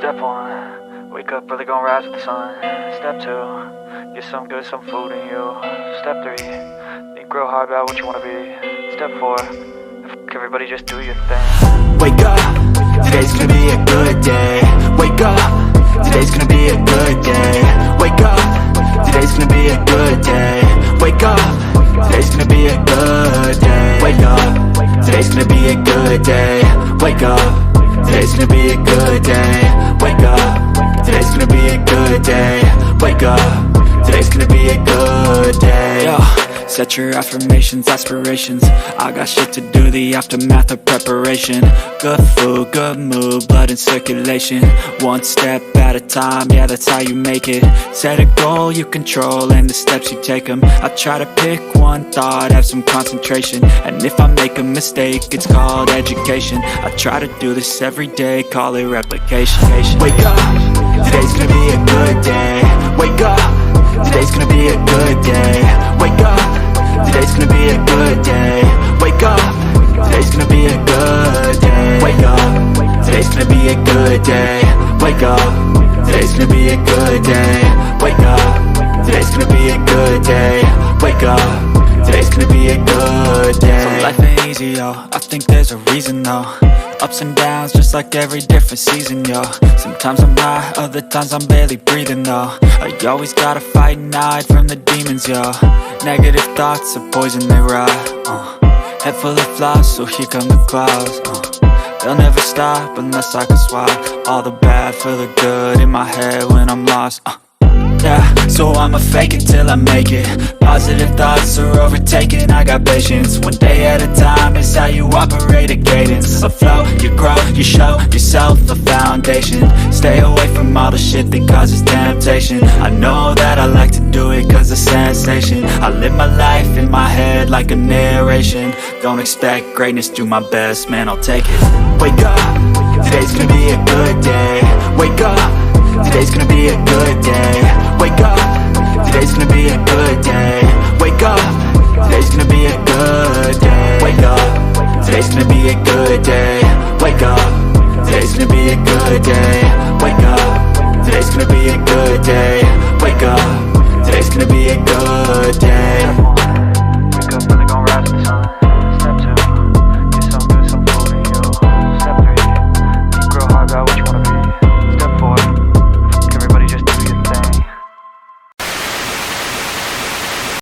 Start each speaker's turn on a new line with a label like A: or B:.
A: Step 1, wake up early, gonna rise with the sun. Step 2, get some good, some food in you. Step 3, think real hard about what you wanna be. Step 4, fuck everybody, just do your thing.
B: Wake up, today's gonna be a good day. Wake up, today's gonna be a good day. Wake up, today's gonna be a good day. Wake up, today's gonna be a good day. Wake up, today's gonna be a good day. Wake up, today's gonna be a good day. Wake up, today's gonna be a good day. Wake up, today's gonna be a good day. Yo, set your affirmations, aspirations. I got shit to do, the aftermath of preparation. Good food, good mood, blood in circulation. One step at a time, yeah, that's how you make it. Set a goal you control and the steps you take them. I try to pick one thought, have some concentration. And if I make a mistake, it's called education. I try to do this every day, call it replication. Wake up, today's gonna be a good day. Wake up, today's gonna be a good day. Wake up, today's gonna be a good day. Wake up, today's gonna be a good day. Wake up, today's gonna be a good day. Wake up, today's gonna be a good day. Wake up, today's gonna be a good day. Wake up, today's gonna be a good day. So life ain't easy, yo, I think there's a reason though. Ups and downs, just like every different season, yo. Sometimes I'm high, other times I'm barely breathing, though. I always gotta fight and hide from the demons, yo. Negative thoughts are poison, they rot. Head full of flies, so here come the clouds. They'll never stop unless I can swap all the bad for the good in my head when I'm lost. Yeah, so I'ma fake it till I make it. Positive thoughts are overtaken, I got patience. One day at a time is how you operate a cadence. A flow, you grow, you show yourself a foundation. Stay away from all the shit that causes temptation. I know that I like to do it cause it's sensation. I live my life in my head like a narration. Don't expect greatness, do my best, man, I'll take it. Wake up, today's gonna be a good day. Wake up, today's gonna be a good day. Wake up, today's gonna be a good day. Wake up, today's gonna be a good